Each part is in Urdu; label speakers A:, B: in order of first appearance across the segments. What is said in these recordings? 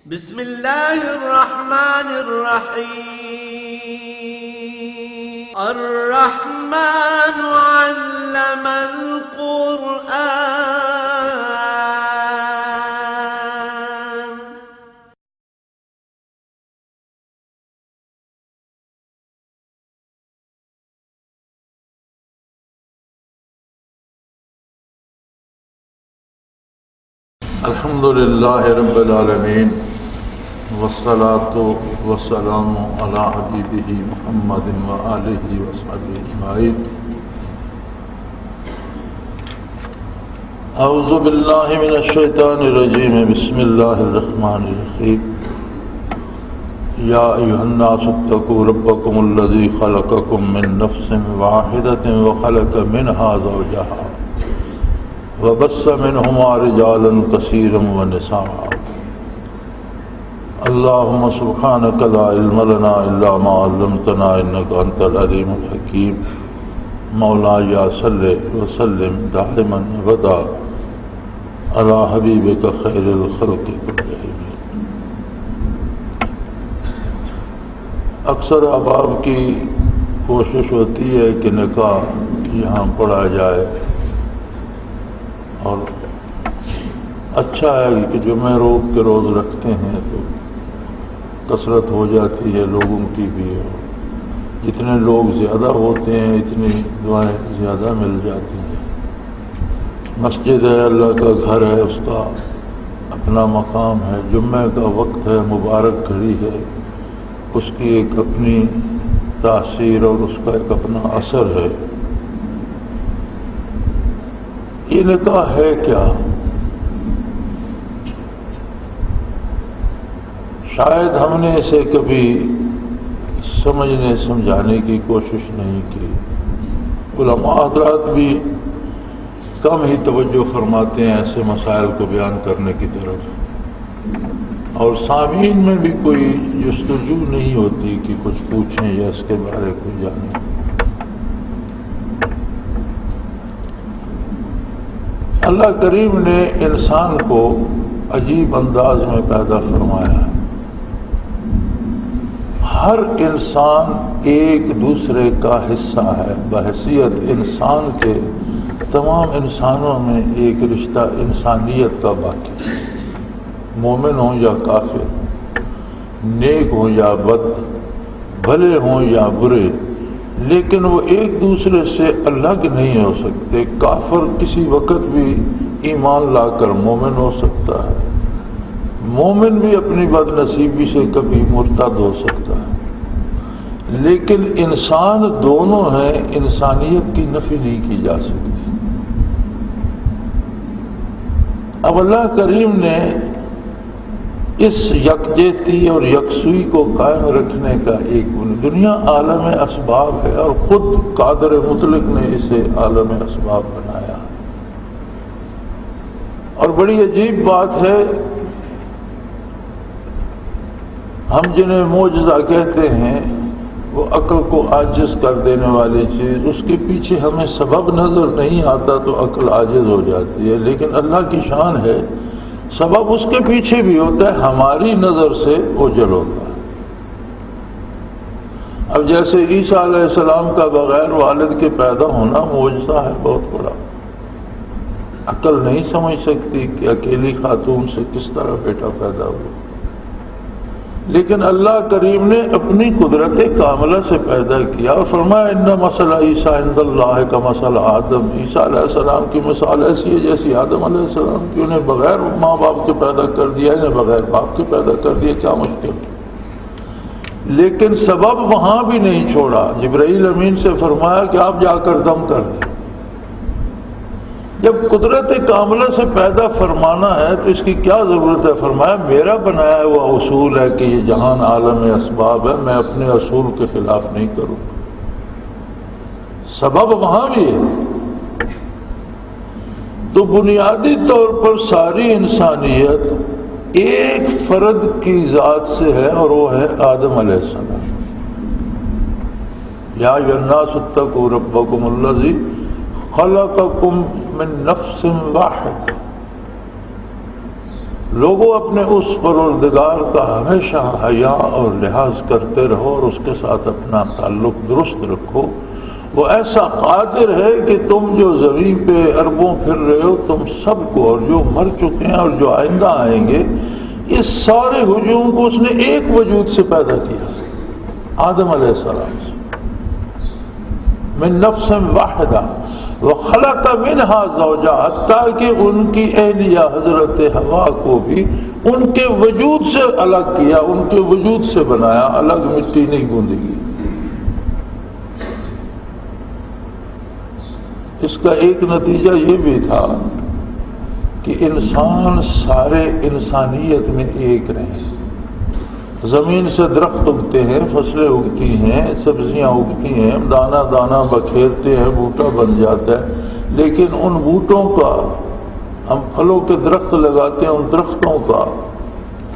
A: بسم اللہ الرحمن الرحیم الرحمن علم القرآن
B: الحمد للہ رب العالمین والصلاة والسلام علی حبیبہ محمد وآلہ وصحبہ اجمعین۔ اعوذ باللہ من الشیطان الرجیم، بسم اللہ الرحمن الرحیم۔ یا ایھا الناس اتقوا ربکم الذی خلقکم من نفس واحدۃ وخلق منہا زوجہا وبث منہما رجالا کثیرا ونساء۔ اللہم سبحانک لا علم لنا الا ما علمتنا انک انت العلیم الحکیم۔ مولایا صلی وسلم دائما ابدا علی حبیبک خیر الخلق کلہم۔ اکثر احباب کی کوشش ہوتی ہے کہ نکاح یہاں پڑھا جائے، اور اچھا ہے کہ جمعہ روز کے روز رکھتے ہیں تو کثرت ہو جاتی ہے لوگوں کی بھی، اور جتنے لوگ زیادہ ہوتے ہیں اتنی دعائیں زیادہ مل جاتی ہیں۔ مسجد ہے، اللہ کا گھر ہے، اس کا اپنا مقام ہے، جمعہ کا وقت ہے، مبارک گھڑی ہے، اس کی ایک اپنی تاثیر اور اس کا ایک اپنا اثر ہے۔ یہ نکاح ہے کیا؟ شاید ہم نے اسے کبھی سمجھنے سمجھانے کی کوشش نہیں کی۔ علماء حضرات بھی کم ہی توجہ فرماتے ہیں ایسے مسائل کو بیان کرنے کی طرف، اور سامعین میں بھی کوئی جستجو نہیں ہوتی کہ کچھ پوچھیں یا اس کے بارے کوئی جانیں۔ اللہ کریم نے انسان کو عجیب انداز میں پیدا فرمایا۔ ہر انسان ایک دوسرے کا حصہ ہے، بحیثیت انسان کے تمام انسانوں میں ایک رشتہ انسانیت کا باقی ہے، مومن ہوں یا کافر، نیک ہوں یا بد، بھلے ہوں یا برے، لیکن وہ ایک دوسرے سے الگ نہیں ہو سکتے۔ کافر کسی وقت بھی ایمان لا کر مومن ہو سکتا ہے، مومن بھی اپنی بد نصیبی سے کبھی مرتد ہو سکتا ہے، لیکن انسان دونوں ہیں، انسانیت کی نفی نہیں کی جا سکتی۔ اب اللہ کریم نے اس یکجہتی اور یکسوئی کو قائم رکھنے کا ایک دنیا عالم اسباب ہے، اور خود قادر مطلق نے اسے عالم اسباب بنایا۔ اور بڑی عجیب بات ہے، ہم جنہیں معجزہ کہتے ہیں، وہ عقل کو عاجز کر دینے والی چیز، اس کے پیچھے ہمیں سبب نظر نہیں آتا تو عقل عاجز ہو جاتی ہے، لیکن اللہ کی شان ہے سبب اس کے پیچھے بھی ہوتا ہے، ہماری نظر سے اوجھل ہوتا ہے۔ اب جیسے عیسیٰ علیہ السلام کا بغیر والد کے پیدا ہونا معجزہ ہے بہت بڑا، عقل نہیں سمجھ سکتی کہ اکیلی خاتون سے کس طرح بیٹا پیدا ہوا، لیکن اللہ کریم نے اپنی قدرت کاملہ سے پیدا کیا اور فرمایا ان مثل عیسیٰ عند اللہ کا مثل آدم۔ عیسیٰ علیہ السلام کی مثال ایسی ہے جیسی آدم علیہ السلام کی، انہیں بغیر ماں باپ کے پیدا کر دیا، انہیں بغیر باپ کے پیدا کر دیا، کیا مشکل۔ لیکن سبب وہاں بھی نہیں چھوڑا، جبرائیل امین سے فرمایا کہ آپ جا کر دم کر دیں۔ جب قدرت کاملہ سے پیدا فرمانا ہے تو اس کی کیا ضرورت ہے؟ فرمایا میرا بنایا ہوا اصول ہے کہ یہ جہان عالم اسباب ہے، میں اپنے اصول کے خلاف نہیں کروں گا۔ سبب وہاں بھی ہے۔ تو بنیادی طور پر ساری انسانیت ایک فرد کی ذات سے ہے، اور وہ ہے آدم علیہ السلام۔ یا ایھا الناس اتقوا ربکم الذی خلقکم من نفس واحد لوگوں اپنے اس پروردگار کا ہمیشہ حیا اور لحاظ کرتے رہو اور اس کے ساتھ اپنا تعلق درست رکھو۔ وہ ایسا قادر ہے کہ تم جو زمین پہ اربوں پھر رہے ہو، تم سب کو، اور جو مر چکے ہیں اور جو آئندہ آئیں گے، اس سارے ہجوم کو اس نے ایک وجود سے پیدا کیا، آدم علیہ السلام سے، من نفس واحدہ وخلق منها زوجہا، حتیٰ کہ ان کی اہلیہ حضرت حوا کو بھی ان کے وجود سے الگ کیا، ان کے وجود سے بنایا، الگ مٹی نہیں گوندی گئی۔ اس کا ایک نتیجہ یہ بھی تھا کہ انسان سارے انسانیت میں ایک رہے۔ زمین سے درخت اگتے ہیں، فصلیں اگتی ہیں، سبزیاں اگتی ہیں، دانہ دانہ بکھیرتے ہیں، بوٹا بن جاتا ہے، لیکن ان بوٹوں کا، ہم پھلوں کے درخت لگاتے ہیں، ان درختوں کا،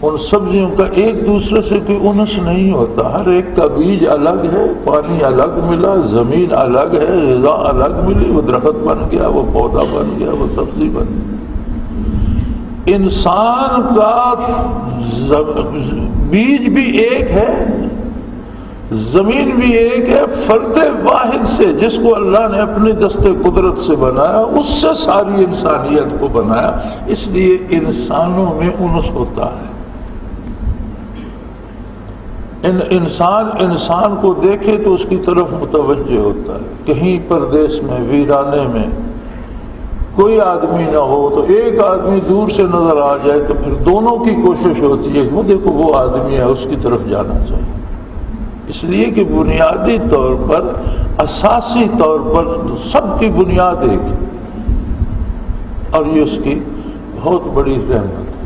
B: ان سبزیوں کا ایک دوسرے سے کوئی انس نہیں ہوتا۔ ہر ایک کا بیج الگ ہے، پانی الگ ملا، زمین الگ ہے، غذا الگ ملی، وہ درخت بن گیا، وہ پودا بن گیا، وہ سبزی بن گیا۔ انسان کا بیج بھی ایک ہے، زمین بھی ایک ہے، فرد واحد سے جس کو اللہ نے اپنی دست قدرت سے بنایا، اس سے ساری انسانیت کو بنایا۔ اس لیے انسانوں میں انس ہوتا ہے۔ انسان کو دیکھے تو اس کی طرف متوجہ ہوتا ہے۔ کہیں پردیس میں، ویرانے میں کوئی آدمی نہ ہو تو ایک آدمی دور سے نظر آ جائے تو پھر دونوں کی کوشش ہوتی ہے، وہ دیکھو وہ آدمی ہے، اس کی طرف جانا چاہیے۔ اس لیے کہ بنیادی طور پر، اساسی طور پر سب کی بنیاد ایک ہے، اور یہ اس کی بہت بڑی رحمت ہے۔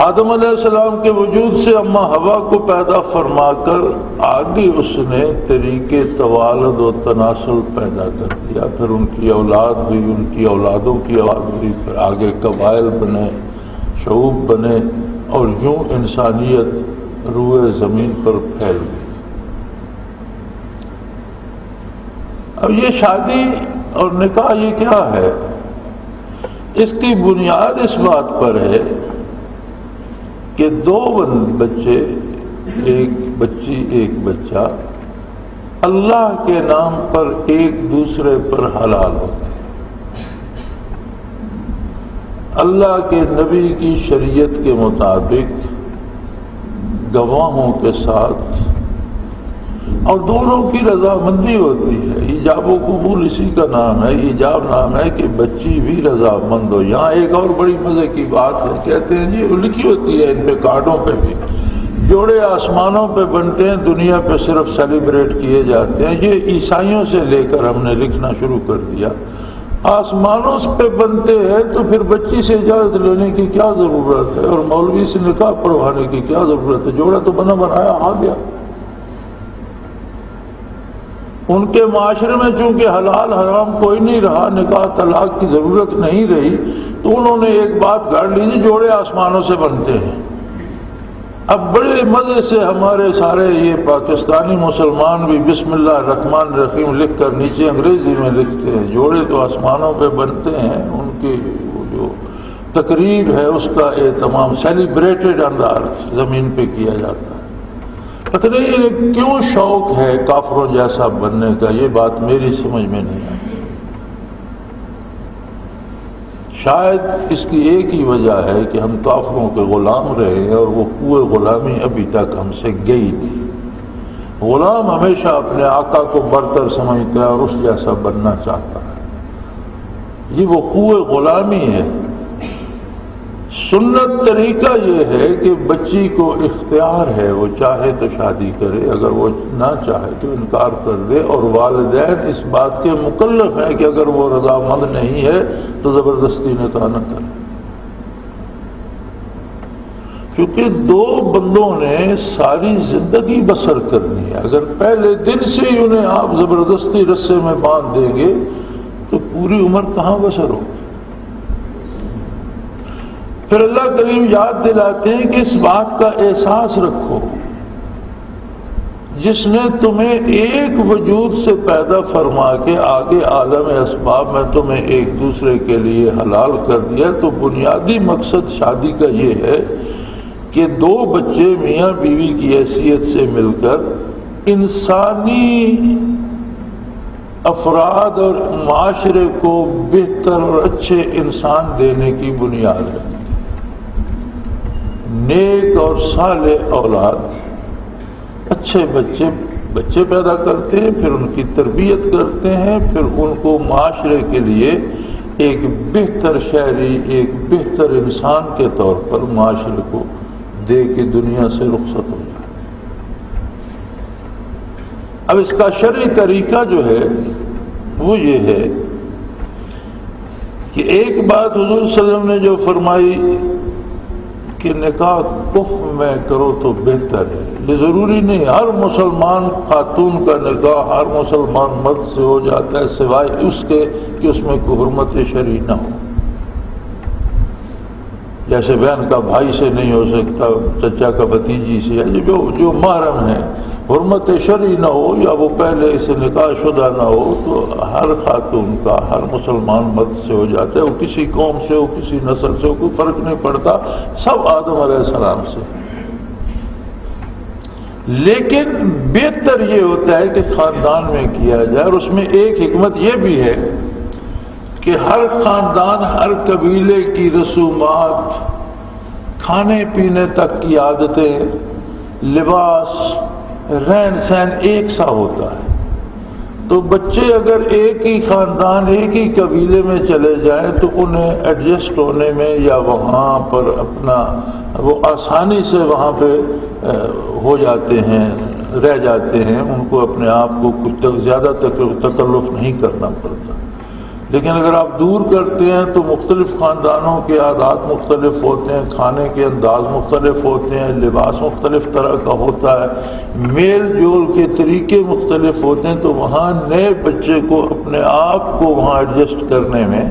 B: آدم علیہ السلام کے وجود سے اما حوا کو پیدا فرما کر آگے اس نے طریقے توالد و تناسل پیدا کر دیا، پھر ان کی اولاد ہوئی، ان کی اولادوں کی اولاد ہوئی، پھر آگے قبائل بنے، شعوب بنے، اور یوں انسانیت روئے زمین پر پھیل گئی۔ اب یہ شادی اور نکاح یہ کیا ہے؟ اس کی بنیاد اس بات پر ہے کہ دو بچے، ایک بچی ایک بچہ، اللہ کے نام پر ایک دوسرے پر حلال ہوتے ہیں، اللہ کے نبی کی شریعت کے مطابق گواہوں کے ساتھ، اور دونوں کی رضامندی ہوتی ہے۔ ایجاب و قبول اسی کا نام ہے، ایجاب نام ہے کہ بچی بھی رضامند ہو۔ یہاں ایک اور بڑی مزے کی بات ہے، کہتے ہیں جی لکھی ہوتی ہے ان پہ کارڈوں پہ بھی، جوڑے آسمانوں پہ بنتے ہیں، دنیا پہ صرف سیلیبریٹ کیے جاتے ہیں۔ یہ عیسائیوں سے لے کر ہم نے لکھنا شروع کر دیا۔ آسمانوں پہ بنتے ہیں تو پھر بچی سے اجازت لینے کی کیا ضرورت ہے، اور مولوی سے نکاح پڑھوانے کی کیا ضرورت ہے؟ جوڑا تو بنا بنایا آ گیا۔ ان کے معاشرے میں چونکہ حلال حرام کوئی نہیں رہا، نکاح طلاق کی ضرورت نہیں رہی، تو انہوں نے ایک بات گاڑ لی، جوڑے آسمانوں سے بنتے ہیں۔ اب بڑے مزے سے ہمارے سارے یہ پاکستانی مسلمان بھی بسم اللہ الرحمن الرحیم لکھ کر نیچے انگریزی میں لکھتے ہیں، جوڑے تو آسمانوں پہ بنتے ہیں۔ ان کی وہ جو تقریب ہے اس کا اہتمام سیلیبریٹڈ آن دی ارتھ، زمین پہ کیا جاتا ہے۔ پتہ نہیں کیوں شوق ہے کافروں جیسا بننے کا، یہ بات میری سمجھ میں نہیں آتی۔ شاید اس کی ایک ہی وجہ ہے کہ ہم کافروں کے غلام رہے ہیں، اور وہ قوت غلامی ابھی تک ہم سے گئی نہیں۔ غلام ہمیشہ اپنے آقا کو برتر سمجھتا ہے اور اس جیسا بننا چاہتا ہے، یہ وہ قوت غلامی ہے۔ سنت طریقہ یہ ہے کہ بچی کو اختیار ہے، وہ چاہے تو شادی کرے، اگر وہ نہ چاہے تو انکار کر دے، اور والدین اس بات کے مکلف ہیں کہ اگر وہ رضامند نہیں ہے تو زبردستی نکاح نہ کرے۔ کیونکہ دو بندوں نے ساری زندگی بسر کرنی ہے، اگر پہلے دن سے ہی انہیں آپ زبردستی رسے میں باندھ دیں گے تو پوری عمر کہاں بسر ہوگی؟ پھر اللہ کریم یاد دلاتے ہیں کہ اس بات کا احساس رکھو، جس نے تمہیں ایک وجود سے پیدا فرما کے آگے عالم اسباب میں تمہیں ایک دوسرے کے لیے حلال کر دیا، تو بنیادی مقصد شادی کا یہ ہے کہ دو بچے میاں بیوی کی حیثیت سے مل کر انسانی افراد اور معاشرے کو بہتر اور اچھے انسان دینے کی بنیاد رکھتے ہیں۔ نیک اور صالح اولاد، اچھے بچے پیدا کرتے ہیں، پھر ان کی تربیت کرتے ہیں، پھر ان کو معاشرے کے لیے ایک بہتر شہری، ایک بہتر انسان کے طور پر معاشرے کو دے کے دنیا سے رخصت ہو جائے۔ اب اس کا شرعی طریقہ جو ہے وہ یہ ہے کہ ایک بات حضور صلی اللہ علیہ وسلم نے جو فرمائی کہ نکاح کف میں کرو تو بہتر ہے، یہ ضروری نہیں ہر مسلمان خاتون کا نکاح ہر مسلمان مرد سے ہو جاتا ہے، سوائے اس کے کہ اس میں کوئی حرمت شرعی نہ ہو۔ جیسے بہن کا بھائی سے نہیں ہو سکتا، چچا کا بھتیجی سے، جو محرم ہے، حرمت شرعی نہ ہو یا وہ پہلے سے نکاح شدہ نہ ہو، تو ہر خاتون کا ہر مسلمان مرد سے ہو جاتا ہے، وہ کسی قوم سے ہو کسی نسل سے ہو، کوئی فرق نہیں پڑتا، سب آدم علیہ السلام سے۔ لیکن بہتر یہ ہوتا ہے کہ خاندان میں کیا جائے، اور اس میں ایک حکمت یہ بھی ہے کہ ہر خاندان ہر قبیلے کی رسومات، کھانے پینے تک کی عادتیں، لباس، رہن سہن ایک سا ہوتا ہے۔ تو بچے اگر ایک ہی خاندان ایک ہی قبیلے میں چلے جائیں تو انہیں ایڈجسٹ ہونے میں یا وہاں پر اپنا وہ آسانی سے وہاں پہ ہو جاتے ہیں، رہ جاتے ہیں، ان کو اپنے آپ کو کچھ زیادہ تکلف نہیں کرنا پڑتا۔ لیکن اگر آپ دور کرتے ہیں تو مختلف خاندانوں کے عادات مختلف ہوتے ہیں، کھانے کے انداز مختلف ہوتے ہیں، لباس مختلف طرح کا ہوتا ہے، میل جول کے طریقے مختلف ہوتے ہیں، تو وہاں نئے بچے کو اپنے آپ کو وہاں ایڈجسٹ کرنے میں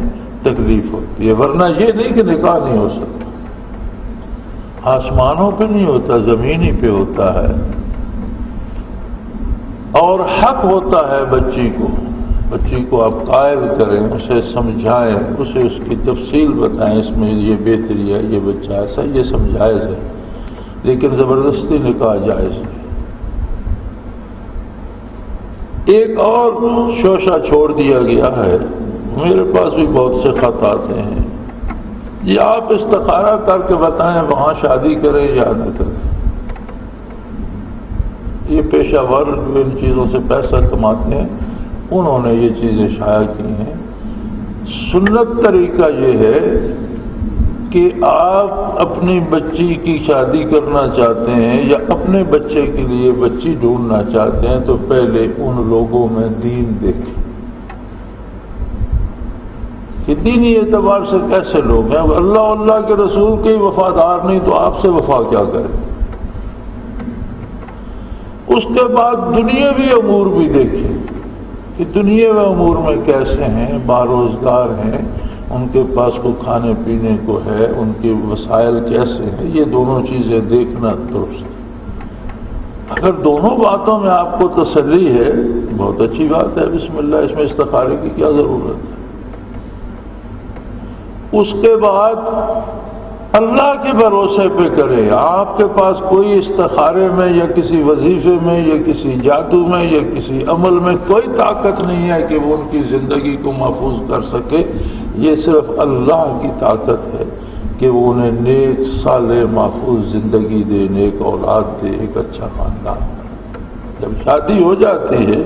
B: تکلیف ہوتی ہے۔ ورنہ یہ نہیں کہ نکاح نہیں ہو سکتا، آسمانوں پہ نہیں ہوتا، زمین ہی پہ ہوتا ہے، اور حق ہوتا ہے بچی کو آپ قائل کریں، اسے سمجھائیں، اسے اس کی تفصیل بتائیں، اس میں یہ بہتری ہے، یہ بچہ ایسا، یہ سمجھائز ہے، لیکن زبردستی نکاح جائز نہیں۔ ایک اور شوشہ چھوڑ دیا گیا ہے، میرے پاس بھی بہت سے خط آتے ہیں، یہ آپ استخارہ کر کے بتائیں وہاں شادی کریں یا نہ کریں۔ یہ پیشہ ور جو ان چیزوں سے پیسہ کماتے ہیں انہوں نے یہ چیزیں شائع کی ہیں۔ سنت طریقہ یہ ہے کہ آپ اپنی بچی کی شادی کرنا چاہتے ہیں یا اپنے بچے کے لیے بچی ڈھونڈنا چاہتے ہیں تو پہلے ان لوگوں میں دین دیکھیں کہ دینی اعتبار سے کیسے لوگ ہیں۔ اللہ اللہ کے رسول کے وفادار نہیں تو آپ سے وفا کیا کریں۔ اس کے بعد دنیاوی امور بھی دیکھیں کہ دنیاوی امور میں کیسے ہیں، باروزگار ہیں، ان کے پاس کو کھانے پینے کو ہے، ان کے وسائل کیسے ہیں، یہ دونوں چیزیں دیکھنا درست ہے۔ اگر دونوں باتوں میں آپ کو تسلی ہے بہت اچھی بات ہے، بسم اللہ، اس میں استخارے کی کیا ضرورت ہے۔ اس کے بعد اللہ کے بھروسے پہ کرے۔ آپ کے پاس کوئی استخارے میں یا کسی وظیفے میں یا کسی جادو میں یا کسی عمل میں کوئی طاقت نہیں ہے کہ وہ ان کی زندگی کو محفوظ کر سکے، یہ صرف اللہ کی طاقت ہے کہ وہ انہیں نیک صالح محفوظ زندگی دے، نیک اولاد دے، ایک اچھا خاندان بنے۔ جب شادی ہو جاتی ہے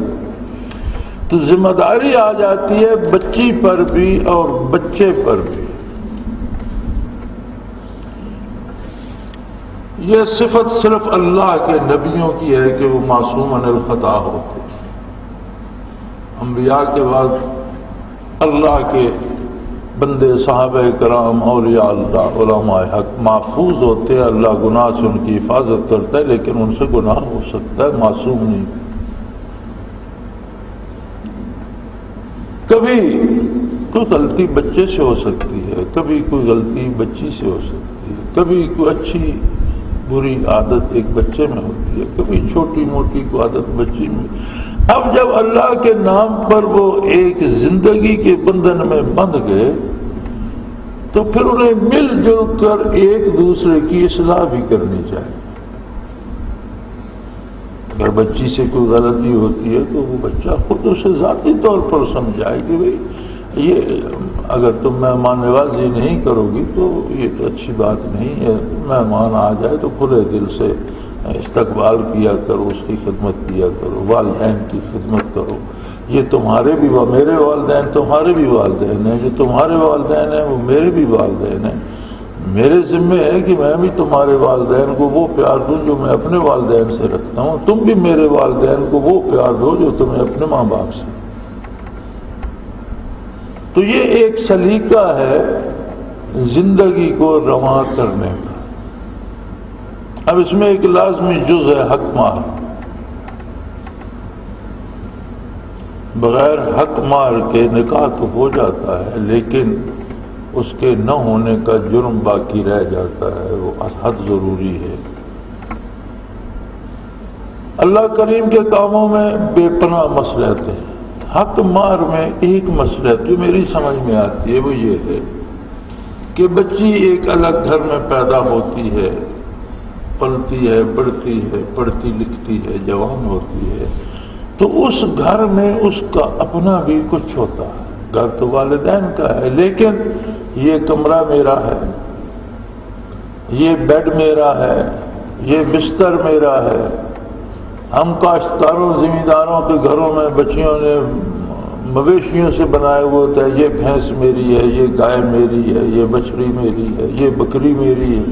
B: تو ذمہ داری آ جاتی ہے بچی پر بھی اور بچے پر بھی۔ یہ صفت صرف اللہ کے نبیوں کی ہے کہ وہ معصوم عن الخطا ہوتے ہیں۔ انبیاء کے بعد اللہ کے بندے، صحابہ کرام، اولیاء اللہ، علماء حق محفوظ ہوتے ہیں، اللہ گناہ سے ان کی حفاظت کرتا ہے، لیکن ان سے گناہ ہو سکتا ہے، معصوم نہیں۔ کبھی کوئی غلطی بچے سے ہو سکتی ہے، کبھی کوئی غلطی بچی سے ہو سکتی ہے، کبھی کوئی اچھی بری عادت ایک بچے میں ہوتی ہے، کبھی چھوٹی موٹی کو عادت بچی میں. اب جب اللہ کے نام پر وہ ایک زندگی کے بندھن میں بندھ گئے تو پھر انہیں مل جل کر ایک دوسرے کی اصلاح بھی کرنی چاہیے. اگر بچی سے کوئی غلطی ہوتی ہے تو وہ بچہ خود اسے ذاتی طور پر سمجھائے کہ بھئی یہ اگر تم مہمان نوازی نہیں کرو گی تو یہ تو اچھی بات نہیں ہے. مہمان آ جائے تو کھلے دل سے استقبال کیا کرو، اس کی خدمت کیا کرو، والدین کی خدمت کرو. یہ تمہارے بھی میرے والدین تمہارے بھی والدین ہیں، جو تمہارے والدین ہیں وہ میرے بھی والدین ہیں. میرے ذمہ ہے کہ میں بھی تمہارے والدین کو وہ پیار دوں جو میں اپنے والدین سے رکھتا ہوں، تم بھی میرے والدین کو وہ پیار دو جو تمہیں اپنے ماں باپ سے. تو یہ ایک سلیقہ ہے زندگی کو رواں کرنے کا. اب اس میں ایک لازمی جز ہے حق مار. بغیر حق مار کے نکاح تو ہو جاتا ہے لیکن اس کے نہ ہونے کا جرم باقی رہ جاتا ہے، وہ حد ضروری ہے. اللہ کریم کے کاموں میں بے پناہ مصلحت ہے. حق مار میں ایک مصلحت جو میری سمجھ میں آتی ہے وہ یہ ہے کہ بچی ایک الگ گھر میں پیدا ہوتی ہے، پلتی ہے، بڑھتی ہے، پڑھتی لکھتی ہے، جوان ہوتی ہے، تو اس گھر میں اس کا اپنا بھی کچھ ہوتا ہے. گھر تو والدین کا ہے لیکن یہ کمرہ میرا ہے، یہ بیڈ میرا ہے، یہ بستر میرا ہے. ہم کاشتکاروں زمینداروں کے گھروں میں بچیوں نے مویشیوں سے بنائے ہوئے ہوتا ہے، یہ بھینس میری ہے، یہ گائے میری ہے، یہ بچڑی میری ہے، یہ بکری میری ہے.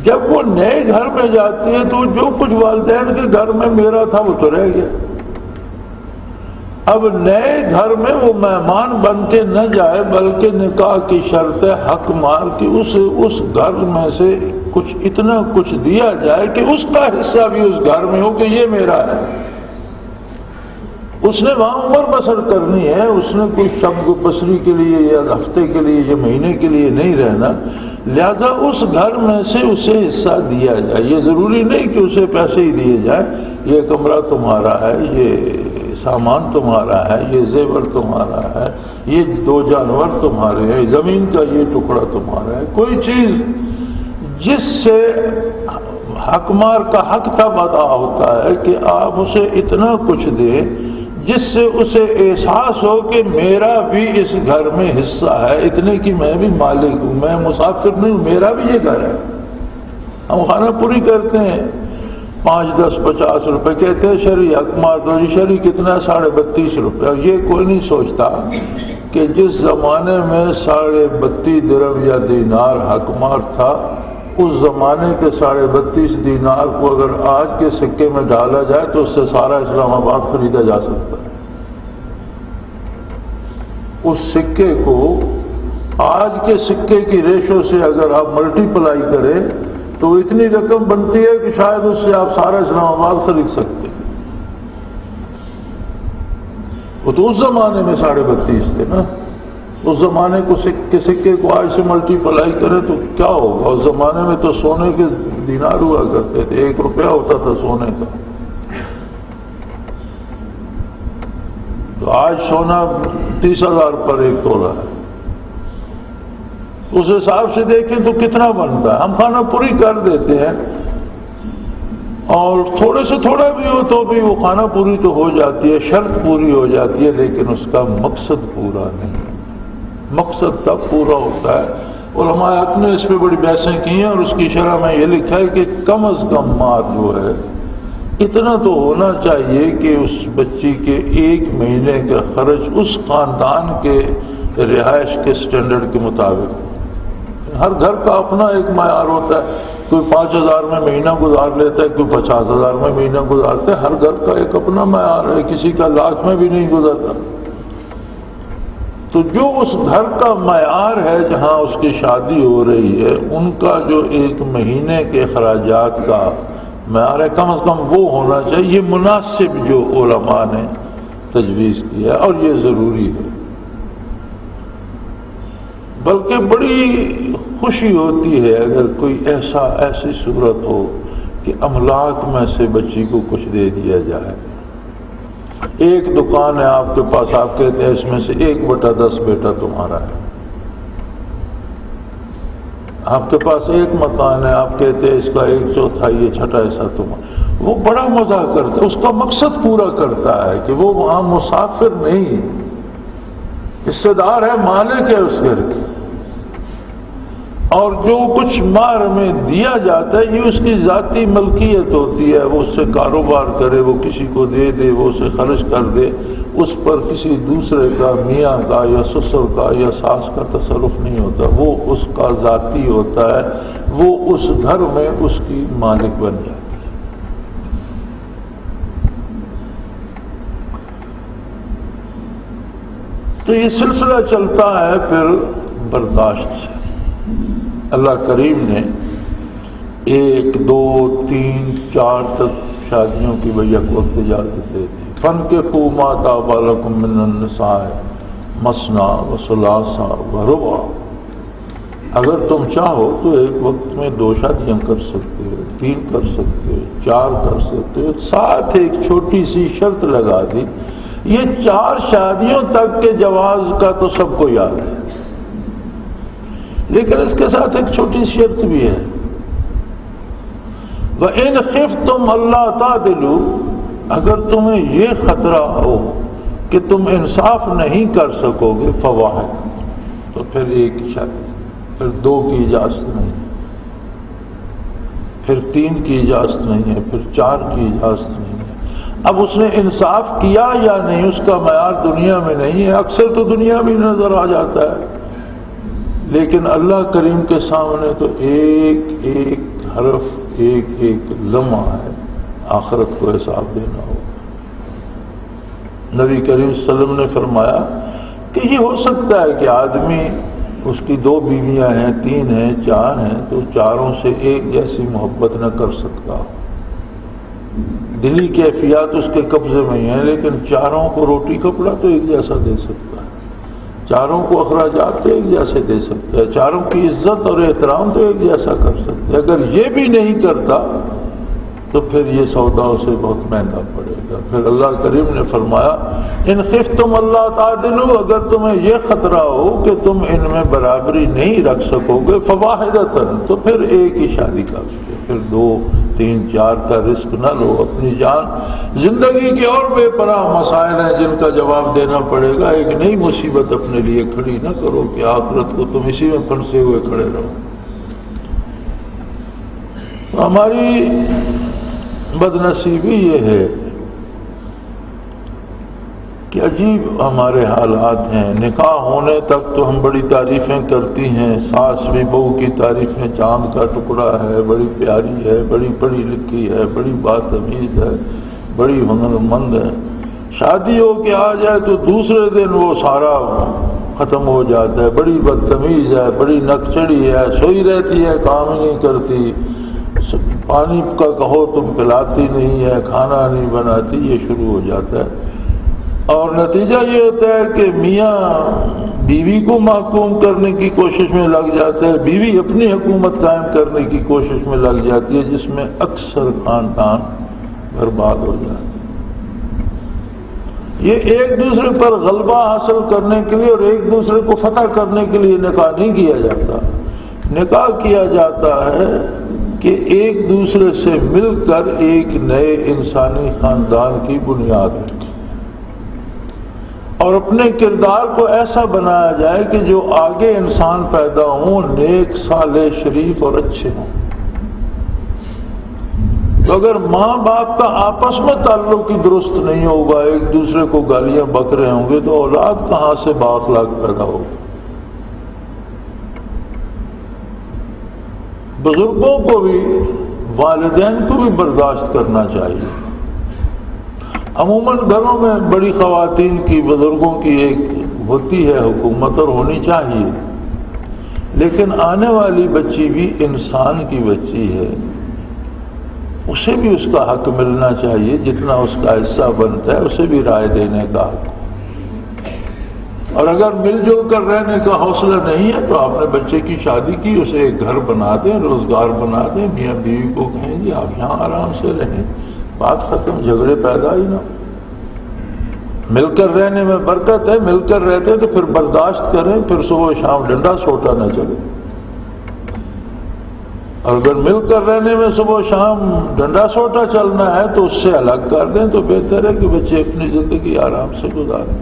B: جب وہ نئے گھر میں جاتی ہے تو جو کچھ والدین کے گھر میں میرا تھا وہ تو رہ گیا. اب نئے گھر میں وہ مہمان بن کے نہ جائے بلکہ نکاح کی شرط ہے حق مار کہ اس گھر میں سے کچھ اتنا کچھ دیا جائے کہ اس کا حصہ بھی اس گھر میں ہو کہ یہ میرا ہے. اس نے وہاں عمر بسر کرنی ہے، اس نے کوئی شب بسری کے لیے یا ہفتے کے لیے یا مہینے کے لیے نہیں رہنا، لہذا اس گھر میں سے اسے حصہ دیا جائے. یہ ضروری نہیں کہ اسے پیسے ہی دیے جائیں، یہ کمرہ تمہارا ہے، یہ سامان تمہارا ہے، یہ زیور تمہارا ہے، یہ 2 جانور تمہارے ہیں، زمین کا یہ ٹکڑا تمہارا ہے. کوئی چیز جس سے حق مار کا حق تب ادا ہوتا ہے کہ آپ اسے اتنا کچھ دیں جس سے اسے احساس ہو کہ میرا بھی اس گھر میں حصہ ہے، اتنے کی میں بھی مالک ہوں، میں مسافر نہیں ہوں، میرا بھی یہ گھر ہے. ہم خانہ پوری کرتے ہیں 5 10 50 روپے کہتے ہیں شرعی حق مار دو. یہ شرعی کتنا ہے؟ 32.5 روپے. اور یہ کوئی نہیں سوچتا کہ جس زمانے میں 32.5 درہم یا دینار حق مار تھا، اس زمانے کے 32.5 دینار کو اگر آج کے سکے میں ڈالا جائے تو اس سے سارا اسلام آباد خریدا جا سکتا ہے. اس سکے کو آج کے سکے کی ریشو سے اگر آپ ملٹی پلائی کریں تو اتنی رقم بنتی ہے کہ شاید اس سے آپ سارا اسلام آباد خرید سکتے ہیں. وہ تو اس زمانے میں 32.5 تھے نا. اس زمانے کو سکے کو آج سے ملٹی پلائی کرے تو کیا ہوگا؟ اس زمانے میں تو سونے کے دینار ہوا کرتے تھے، 1 روپیہ ہوتا تھا سونے کا. تو آج سونا 30,000 پر 1 تولہ ہے. اس حساب سے دیکھیں تو کتنا بنتا ہے. ہم خانہ پوری کر دیتے ہیں اور تھوڑے سے تھوڑا بھی ہو تو بھی وہ خانہ پوری تو ہو جاتی ہے، شرط پوری ہو جاتی ہے، لیکن اس کا مقصد پورا نہیں. مقصد تب پورا ہوتا ہے. علماء حق نے اس پہ بڑی بحثیں کی ہیں اور اس کی شرح میں یہ لکھا ہے کہ کم از کم مار جو ہے اتنا تو ہونا چاہیے کہ اس بچی کے 1 مہینے کا خرچ اس خاندان کے رہائش کے سٹینڈرڈ کے مطابق. ہر گھر کا اپنا ایک معیار ہوتا ہے. کوئی 5,000 میں مہینہ گزار لیتا ہے، کوئی 50,000 میں مہینہ گزارتا ہے. ہر گھر کا ایک اپنا معیار ہے، کسی کا لاکھ میں بھی نہیں گزرتا. تو جو اس گھر کا معیار ہے جہاں اس کی شادی ہو رہی ہے، ان کا جو 1 مہینے کے اخراجات کا معیار ہے کم از کم وہ ہونا چاہیے. یہ مناسب جو علماء نے تجویز کیا ہے اور یہ ضروری ہے. بلکہ بڑی خوشی ہوتی ہے اگر کوئی ایسی صورت ہو کہ املاک میں سے بچی کو کچھ دے دیا جائے. ایک دکان ہے آپ کے پاس، آپ کہتے ہیں اس میں سے 1/10 بیٹا تمہارا ہے. آپ کے پاس ایک مکان ہے، آپ کہتے ہیں اس کا 1/4 یہ چھٹا حصہ تمہارا. وہ بڑا مزہ کرتا ہے، اس کا مقصد پورا کرتا ہے کہ وہ وہاں مسافر نہیں، حصے دار ہے، مالک ہے اس گھر کی. اور جو کچھ مہر میں دیا جاتا ہے یہ اس کی ذاتی ملکیت ہوتی ہے. وہ اس سے کاروبار کرے، وہ کسی کو دے دے، وہ اسے خرچ کر دے، اس پر کسی دوسرے کا، میاں کا یا سسر کا یا ساس کا تصرف نہیں ہوتا. وہ اس کا ذاتی ہوتا ہے، وہ اس گھر میں اس کی مالک بن جاتا ہے. تو یہ سلسلہ چلتا ہے پھر برداشت سے. اللہ کریم نے 1 2 3 4 تک شادیوں کی بیک وقت اجازت دے دی. فَانْكِحُوا مَا طَابَ لَكُم مِّنَ النِّسَاءِ مَثْنَىٰ وَثُلَاثَ وَرُبَاعَ. اگر تم چاہو تو ایک وقت میں 2 شادیاں کر سکتے ہو، 3 کر سکتے ہو، 4 کر سکتے ہو. ساتھ ایک چھوٹی سی شرط لگا دی، یہ 4 شادیوں تک کے جواز کا تو سب کو یاد ہے، لیکن اس کے ساتھ ایک چھوٹی شرط بھی ہے. وَإِنْ خِفْتُمْ أَلَّا تَعْدِلُوا. اگر تمہیں یہ خطرہ ہو کہ تم انصاف نہیں کر سکو گے، فواحد، تو پھر ایک شادی، پھر 2 کی اجازت نہیں ہے، پھر 3 کی اجازت نہیں ہے، پھر 4 کی اجازت نہیں ہے. اب اس نے انصاف کیا یا نہیں اس کا معیار دنیا میں نہیں ہے. اکثر تو دنیا میں نظر آ جاتا ہے، لیکن اللہ کریم کے سامنے تو ایک ایک حرف، ایک ایک لمحہ ہے. آخرت کو حساب دینا ہوگا. نبی کریم صلی اللہ علیہ وسلم نے فرمایا کہ یہ ہو سکتا ہے کہ آدمی، اس کی 2 بیویاں ہیں، 3 ہیں، 4 ہیں، تو چاروں سے ایک جیسی محبت نہ کر سکتا. دلی کیفیات اس کے قبضے میں ہیں، لیکن چاروں کو روٹی کپڑا تو ایک جیسا دے سکتا ہے، چاروں کو اخراجات تو ایک جیسے دے سکتا ہے، چاروں کی عزت اور احترام تو ایک جیسا کر سکتا ہے. اگر یہ بھی نہیں کرتا تو پھر یہ سودا اسے بہت مہنگا پڑے گا. پھر اللہ کریم نے فرمایا ان خفتم اللہ تعدلوا. اگر تمہیں یہ خطرہ ہو کہ تم ان میں برابری نہیں رکھ سکو گے، فواحدۃ، تو پھر ایک ہی شادی کافی ہے. پھر 2 3 4 کا رزق نہ لو. اپنی جان، زندگی کے اور بے پناہ مسائل ہیں جن کا جواب دینا پڑے گا. ایک نئی مصیبت اپنے لیے کھڑی نہ کرو کہ آخرت کو تم اسی میں پھنسے ہوئے کھڑے رہو. ہماری بدنصیبی یہ ہے کہ عجیب ہمارے حالات ہیں. نکاح ہونے تک تو ہم بڑی تعریفیں کرتی ہیں، ساس بھی بہو کی تعریفیں، چاند کا ٹکڑا ہے، بڑی پیاری ہے، بڑی پڑھی لکھی ہے، بڑی بات تمیز ہے، بڑی ہنرمند ہے. شادی ہو کے آ جائے تو دوسرے دن وہ سارا ختم ہو جاتا ہے. بڑی بدتمیز ہے، بڑی نکچڑی ہے، سوئی رہتی ہے، کام ہی نہیں کرتی، پانی کا کہو تم پلاتی نہیں ہے، کھانا نہیں بناتی. یہ شروع ہو جاتا ہے اور نتیجہ یہ ہوتا ہے کہ میاں بیوی کو محکوم کرنے کی کوشش میں لگ جاتا ہے، بیوی اپنی حکومت قائم کرنے کی کوشش میں لگ جاتی ہے، جس میں اکثر خاندان برباد ہو جاتے ہیں. یہ ایک دوسرے پر غلبہ حاصل کرنے کے لیے اور ایک دوسرے کو فتح کرنے کے لیے نکاح نہیں کیا جاتا. نکاح کیا جاتا ہے کہ ایک دوسرے سے مل کر ایک نئے انسانی خاندان کی بنیاد رکھے اور اپنے کردار کو ایسا بنایا جائے کہ جو آگے انسان پیدا ہوں نیک، صالح، شریف اور اچھے ہوں. تو اگر ماں باپ کا آپس میں تعلق ہی درست نہیں ہوگا، ایک دوسرے کو گالیاں بک رہے ہوں گے، تو اولاد کہاں سے بااخلاق پیدا ہوگی. بزرگوں کو بھی، والدین کو بھی برداشت کرنا چاہیے. عموماً گھروں میں بڑی خواتین کی، بزرگوں کی ایک ہوتی ہے حکومت اور ہونی چاہیے، لیکن آنے والی بچی بھی انسان کی بچی ہے، اسے بھی اس کا حق ملنا چاہیے. جتنا اس کا حصہ بنتا ہے اسے بھی رائے دینے کا حق. اور اگر مل جل کر رہنے کا حوصلہ نہیں ہے تو آپ نے بچے کی شادی کی، اسے ایک گھر بنا دیں، روزگار بنا دیں، میاں بیوی کو کہیں جی آپ یہاں آرام سے رہیں، بات ختم، جھگڑے پیدا ہی نہ۔ مل کر رہنے میں برکت ہے، مل کر رہتے ہیں تو پھر برداشت کریں، پھر صبح شام ڈنڈا سوٹا نہ چلے۔ اور اگر مل کر رہنے میں صبح شام ڈنڈا سوٹا چلنا ہے تو اس سے الگ کر دیں، تو بہتر ہے کہ بچے اپنی زندگی آرام سے گزاریں۔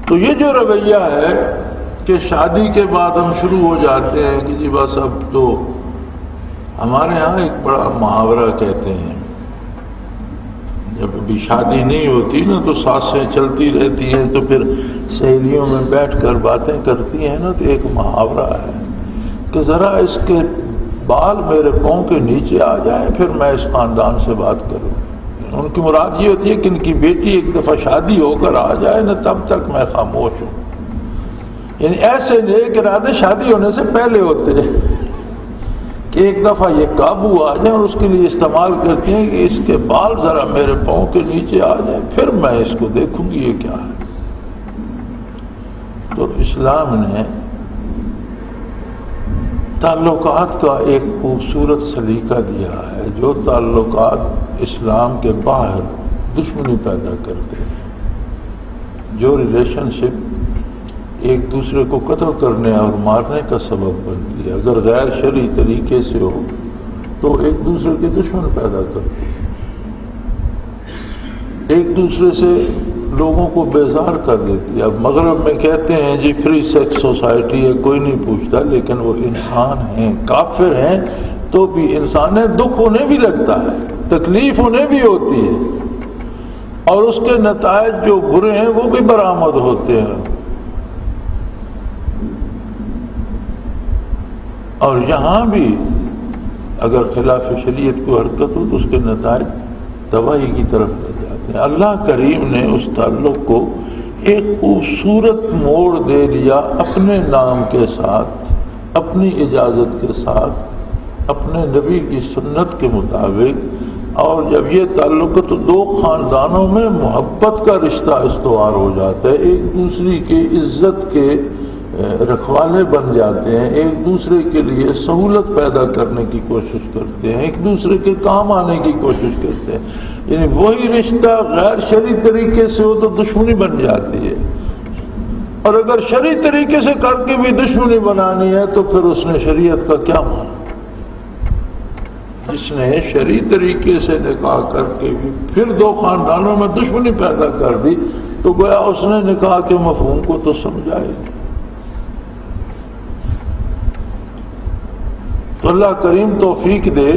B: تو یہ جو رویہ ہے کہ شادی کے بعد ہم شروع ہو جاتے ہیں کہ جی بس اب تو، ہمارے ہاں ایک بڑا محاورہ کہتے ہیں، جب ابھی شادی نہیں ہوتی نا تو سانسیں چلتی رہتی ہیں، تو پھر سہیلیوں میں بیٹھ کر باتیں کرتی ہیں نا، تو ایک محاورہ ہے کہ ذرا اس کے بال میرے پاؤں کے نیچے آ جائیں پھر میں اس خاندان سے بات کروں۔ ان کی مراد یہ ہوتی ہے کہ ان کی بیٹی ایک دفعہ شادی ہو کر آ جائے نا، تب تک میں خاموش ہوں۔ یعنی ایسے نیک ارادے شادی ہونے سے پہلے ہوتے ہیں کہ ایک دفعہ یہ قابو آ جائیں، اور اس کے لیے استعمال کرتے ہیں کہ اس کے بال ذرا میرے پاؤں کے نیچے آ جائیں پھر میں اس کو دیکھوں گی یہ کیا ہے۔ تو اسلام نے تعلقات کا ایک خوبصورت سلیقہ دیا ہے، جو تعلقات اسلام کے باہر دشمنی پیدا کرتے ہیں، جو ریلیشن شپ ایک دوسرے کو قتل کرنے اور مارنے کا سبب بنتی ہے، اگر غیر شرعی طریقے سے ہو تو ایک دوسرے کے دشمن پیدا کرتی ہے، ایک دوسرے سے لوگوں کو بیزار کر دیتی ہے۔ اب مغرب میں کہتے ہیں جی فری سیکس سوسائٹی ہے، کوئی نہیں پوچھتا، لیکن وہ انسان ہیں، کافر ہیں تو بھی انسان ہے، دکھ انہیں بھی لگتا ہے، تکلیف انہیں بھی ہوتی ہے، اور اس کے نتائج جو برے ہیں وہ بھی برآمد ہوتے ہیں۔ اور یہاں بھی اگر خلاف شریعت کو حرکت ہو تو اس کے نتائج تباہی کی طرف لے جاتے ہیں۔ اللہ کریم نے اس تعلق کو ایک خوبصورت موڑ دے دیا، اپنے نام کے ساتھ، اپنی اجازت کے ساتھ، اپنے نبی کی سنت کے مطابق، اور جب یہ تعلق ہے تو دو خاندانوں میں محبت کا رشتہ استوار ہو جاتا ہے، ایک دوسرے کی عزت کے رکھوالے بن جاتے ہیں، ایک دوسرے کے لیے سہولت پیدا کرنے کی کوشش کرتے ہیں، ایک دوسرے کے کام آنے کی کوشش کرتے ہیں۔ یعنی وہی رشتہ غیر شرعی طریقے سے ہو تو دشمنی بن جاتی ہے، اور اگر شرعی طریقے سے کر کے بھی دشمنی بنانی ہے تو پھر اس نے شریعت کا کیا مانا؟ جس نے شرعی طریقے سے نکاح کر کے بھی پھر دو خاندانوں میں دشمنی پیدا کر دی تو گویا اس نے نکاح کے مفہوم کو تو سمجھا ہی نہیں۔ تو اللہ کریم توفیق دے،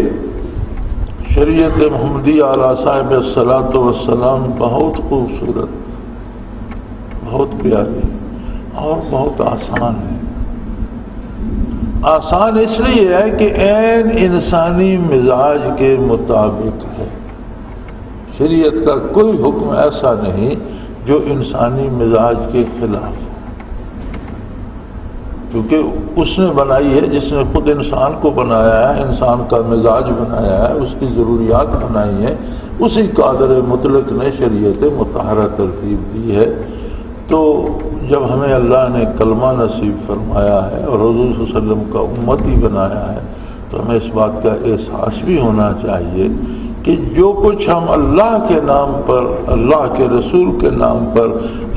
B: شریعت محمدی علیہ صاحب الصلاۃ والسلام بہت خوبصورت، بہت پیاری اور بہت آسان ہے۔ آسان اس لیے ہے کہ عین انسانی مزاج کے مطابق ہے، شریعت کا کوئی حکم ایسا نہیں جو انسانی مزاج کے خلاف ہے، کیونکہ اس نے بنائی ہے، جس نے خود انسان کو بنایا ہے، انسان کا مزاج بنایا ہے، اس کی ضروریات بنائی ہیں، اسی قادر مطلق نے شریعت مطہرہ ترتیب دی ہے۔ تو جب ہمیں اللہ نے کلمہ نصیب فرمایا ہے اور حضور صلی اللہ علیہ وسلم کا امتی بنایا ہے تو ہمیں اس بات کا احساس بھی ہونا چاہیے کہ جو کچھ ہم اللہ کے نام پر، اللہ کے رسول کے نام پر،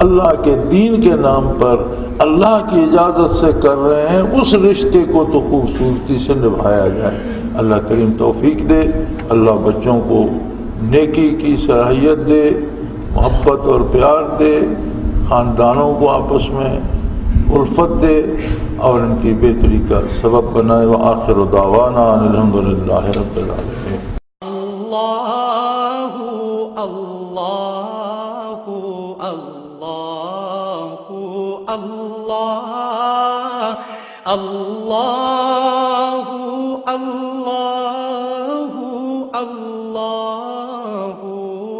B: اللہ کے دین کے نام پر، اللہ کی اجازت سے کر رہے ہیں، اس رشتے کو تو خوبصورتی سے نبھایا جائے۔ اللہ کریم توفیق دے، اللہ بچوں کو نیکی کی صلاحیت دے، محبت اور پیار دے، خاندانوں کو آپس میں الفت دے اور ان کی بہتری کا سبب بنائے۔ وآخر دعوانا ان الحمدللہ رب العالمین۔
A: اللہ اللہ اللہ اللہ اللہ اللہ اللہ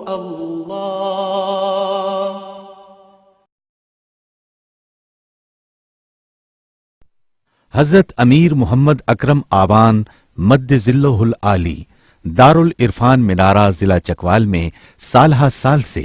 A: اللہ۔
C: حضرت امیر محمد اکرم آبان مد ذلہ العالی دارالعرفان منارہ ضلع چکوال میں سالہ سال سے